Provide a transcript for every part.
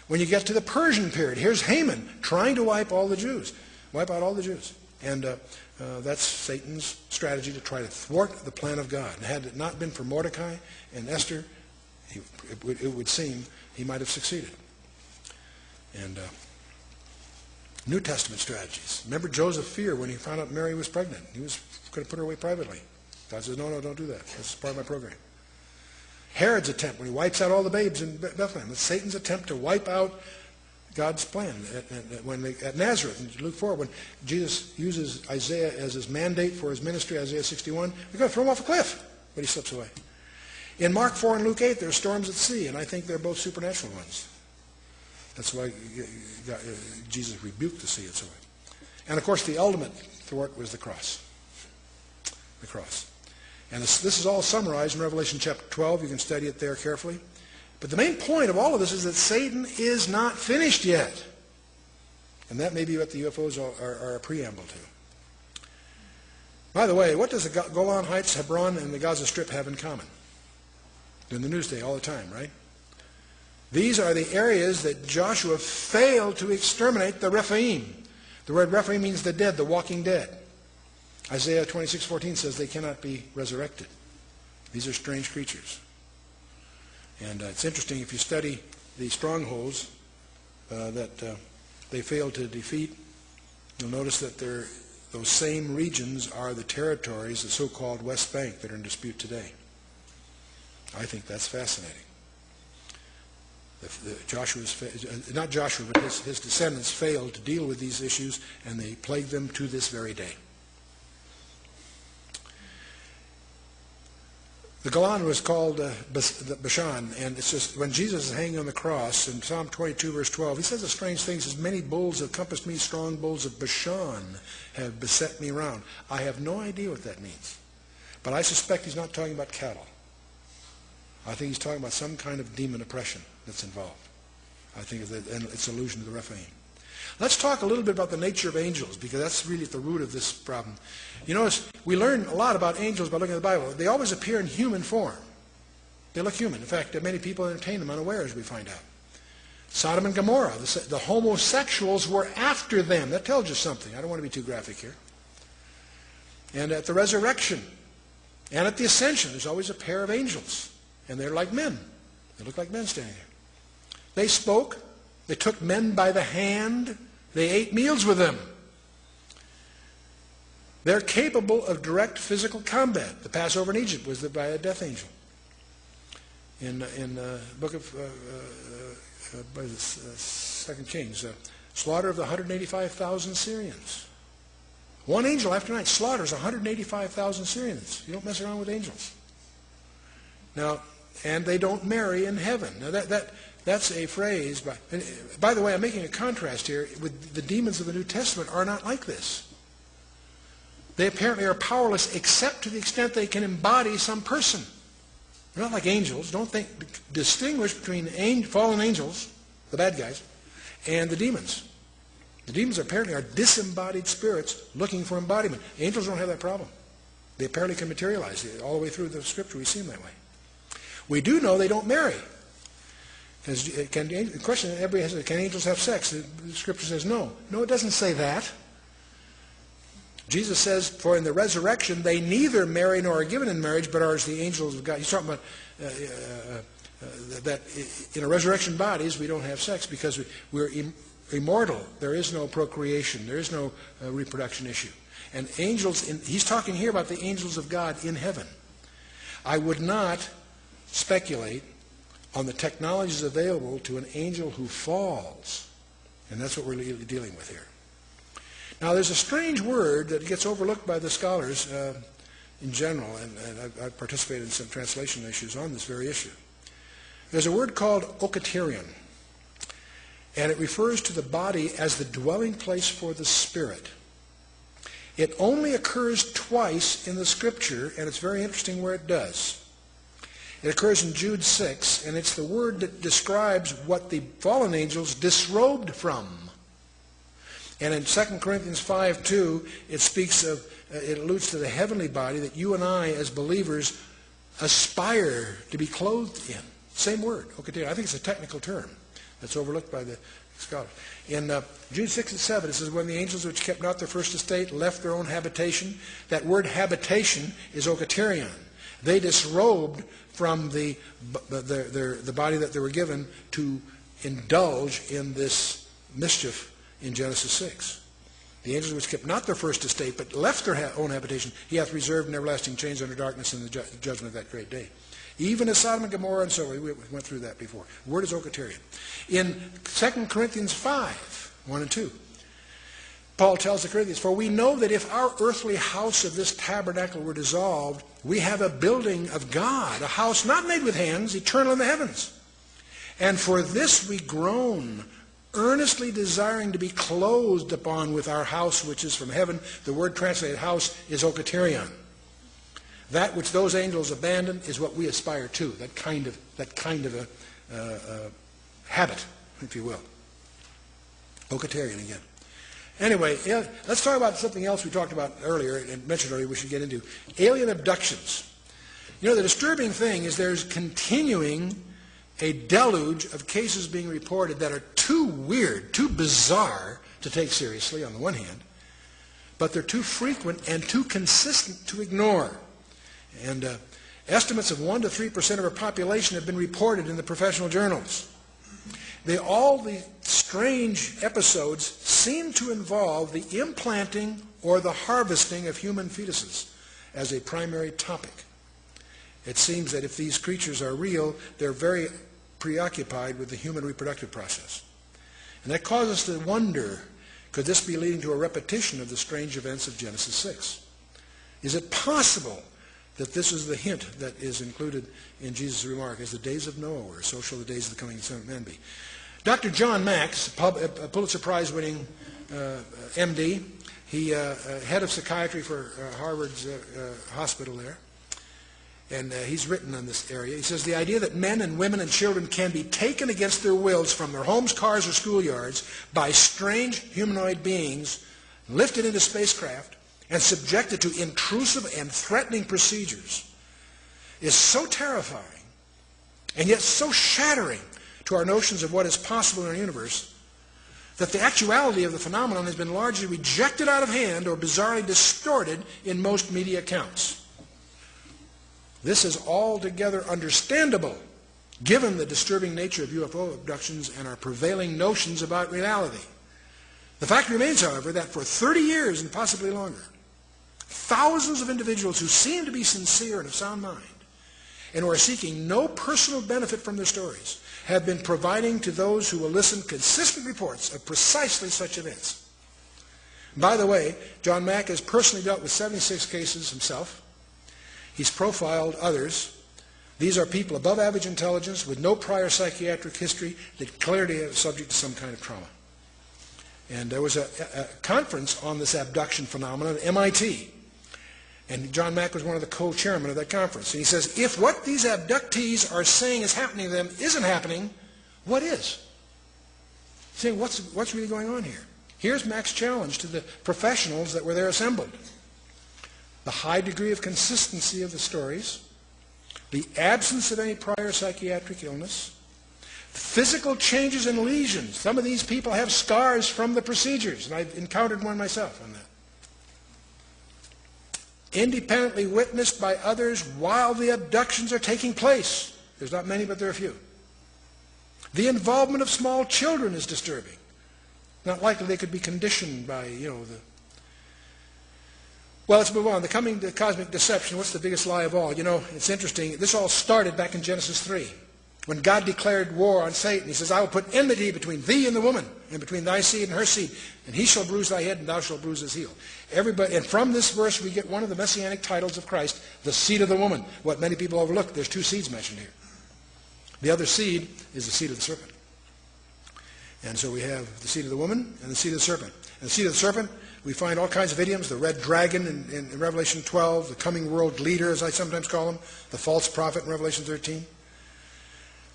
When you get to the Persian period, here's Haman trying to wipe out all the Jews. And that's Satan's strategy to try to thwart the plan of God. And had it not been for Mordecai and Esther, it would seem he might have succeeded. And New Testament strategies. Remember Joseph's fear when he found out Mary was pregnant. He was going to put her away privately. God says, no, don't do that. That's part of my program. Herod's attempt when he wipes out all the babes in Bethlehem. It's Satan's attempt to wipe out God's plan. At Nazareth, in Luke 4, when Jesus uses Isaiah as his mandate for his ministry, Isaiah 61, we're going to throw him off a cliff, but he slips away. In Mark 4 and Luke 8, there are storms at sea, and I think they're both supernatural ones. That's why Jesus rebuked the sea and so on. And of course, the ultimate thwart was the cross. The cross. And this is all summarized in Revelation chapter 12. You can study it there carefully. But the main point of all of this is that Satan is not finished yet. And that may be what the UFOs are a preamble to. By the way, what does the Golan Heights, Hebron, and the Gaza Strip have in common? They're in the newsday all the time, right? These are the areas that Joshua failed to exterminate the Rephaim. The word Rephaim means the dead, the walking dead. Isaiah 26:14 says they cannot be resurrected. These are strange creatures. And it's interesting, if you study the strongholds that they failed to defeat, you'll notice that those same regions are the territories, the so-called West Bank, that are in dispute today. I think that's fascinating. Not Joshua, but his descendants failed to deal with these issues, and they plague them to this very day. The Golan was called Bashan, and it's just when Jesus is hanging on the cross in Psalm 22, verse 12, he says a strange thing. He says, "Many bulls have compassed me, strong bulls of Bashan have beset me round." I have no idea what that means, but I suspect he's not talking about cattle. I think he's talking about some kind of demon oppression that's involved. I think it's an allusion to the Rephaim. Let's talk a little bit about the nature of angels, because that's really at the root of this problem. You notice we learn a lot about angels by looking at the Bible. They always appear in human form. They look human. In fact, many people entertain them unawares, we find out. Sodom and Gomorrah, the homosexuals were after them. That tells you something. I don't want to be too graphic here. And at the resurrection and at the ascension, there's always a pair of angels. And they're like men. They look like men standing there. They spoke. They took men by the hand. They ate meals with them. They're capable of direct physical combat. The Passover in Egypt was by a death angel. In the book of 2 Kings, slaughter of the 185,000 Syrians. One angel after night slaughters 185,000 Syrians. You don't mess around with angels. Now, and they don't marry in heaven. Now that's a phrase. By the way, I'm making a contrast here. With the demons of the New Testament are not like this. They apparently are powerless except to the extent they can embody some person. They're not like angels. Don't distinguish between fallen angels, the bad guys, and the demons. The demons apparently are disembodied spirits looking for embodiment. Angels don't have that problem. They apparently can materialize. All the way through the Scripture we see them that way. We do know they don't marry. Because the question everybody has is, can angels have sex? The Scripture says no. No, it doesn't say that. Jesus says, for in the resurrection they neither marry nor are given in marriage, but are as the angels of God. He's talking about that in our resurrection bodies we don't have sex because we're immortal. There is no procreation. There is no reproduction issue. And angels, he's talking here about the angels of God in heaven. I would not speculate on the technologies available to an angel who falls. And that's what we're dealing with here. Now, there's a strange word that gets overlooked by the scholars in general, and I've participated in some translation issues on this very issue. There's a word called okaterion, and it refers to the body as the dwelling place for the spirit. It only occurs twice in the Scripture, and it's very interesting where it does. It occurs in Jude 6, and it's the word that describes what the fallen angels disrobed from. And in 2 Corinthians 5:2, it speaks of, it alludes to the heavenly body that you and I, as believers, aspire to be clothed in. Same word, okaterion. I think it's a technical term. That's overlooked by the scholars. In Jude 6 and 7, it says, when the angels which kept not their first estate left their own habitation. That word habitation is okaterion. They disrobed from the body that they were given to indulge in this mischief in Genesis 6. The angels which kept not their first estate, but left their own habitation, he hath reserved in everlasting chains under darkness in the judgment of that great day. Even as Sodom and Gomorrah and so on. We went through that before. The word is okaterion. In 2 Corinthians 5, 1 and 2, Paul tells the Corinthians, for we know that if our earthly house of this tabernacle were dissolved, we have a building of God, a house not made with hands, eternal in the heavens. And for this we groan, earnestly desiring to be clothed upon with our house which is from heaven. The word translated house is okaterion. That which those angels abandoned is what we aspire to, that kind of a habit, if you will. Okaterion again. Anyway, let's talk about something else we talked about earlier and mentioned earlier we should get into. Alien abductions. You know, the disturbing thing is there's continuing a deluge of cases being reported that are too weird, too bizarre to take seriously on the one hand, but they're too frequent and too consistent to ignore. And estimates of 1 to 3% of our population have been reported in the professional journals. All the strange episodes seem to involve the implanting or the harvesting of human fetuses as a primary topic. It seems that if these creatures are real, they're very preoccupied with the human reproductive process. And that causes us to wonder, could this be leading to a repetition of the strange events of Genesis 6? Is it possible that this is the hint that is included in Jesus' remark, as the days of Noah were, so shall the days of the coming Son of Man be. Dr. John Max, a Pulitzer Prize-winning MD, he head of psychiatry for Harvard's hospital there, and he's written on this area. He says, the idea that men and women and children can be taken against their wills from their homes, cars, or schoolyards by strange humanoid beings, lifted into spacecraft, and subjected to intrusive and threatening procedures is so terrifying and yet so shattering to our notions of what is possible in our universe that the actuality of the phenomenon has been largely rejected out of hand or bizarrely distorted in most media accounts. This is altogether understandable given the disturbing nature of UFO abductions and our prevailing notions about reality. The fact remains, however, that for 30 years and possibly longer, thousands of individuals who seem to be sincere and of sound mind and who are seeking no personal benefit from their stories have been providing to those who will listen consistent reports of precisely such events. By the way, John Mack has personally dealt with 76 cases himself. He's profiled others. These are people above average intelligence with no prior psychiatric history that clearly are subject to some kind of trauma. And there was a conference on this abduction phenomenon at MIT. And John Mack was one of the co-chairmen of that conference. And he says, if what these abductees are saying is happening to them isn't happening, what is? He's saying, what's really going on here? Here's Mack's challenge to the professionals that were there assembled. The high degree of consistency of the stories, the absence of any prior psychiatric illness, physical changes and lesions. Some of these people have scars from the procedures, and I've encountered one myself on that. Independently witnessed by others while the abductions are taking place. There's not many, but there are a few. The involvement of small children is disturbing. Not likely they could be conditioned by, Well, let's move on. The cosmic deception, what's the biggest lie of all? It's interesting. This all started back in Genesis 3. When God declared war on Satan, he says, I will put enmity between thee and the woman, and between thy seed and her seed, and he shall bruise thy head, and thou shalt bruise his heel. And from this verse we get one of the messianic titles of Christ, the seed of the woman. What many people overlook, there's two seeds mentioned here. The other seed is the seed of the serpent. And so we have the seed of the woman and the seed of the serpent. And the seed of the serpent, we find all kinds of idioms, the red dragon in Revelation 12, the coming world leader, as I sometimes call him, the false prophet in Revelation 13.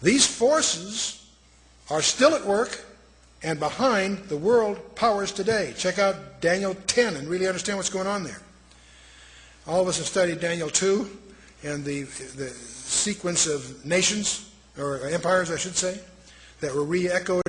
These forces are still at work and behind the world powers today. Check out Daniel 10 and really understand what's going on there. All of us have studied Daniel 2 and the sequence of nations, or empires I should say, that were re-echoed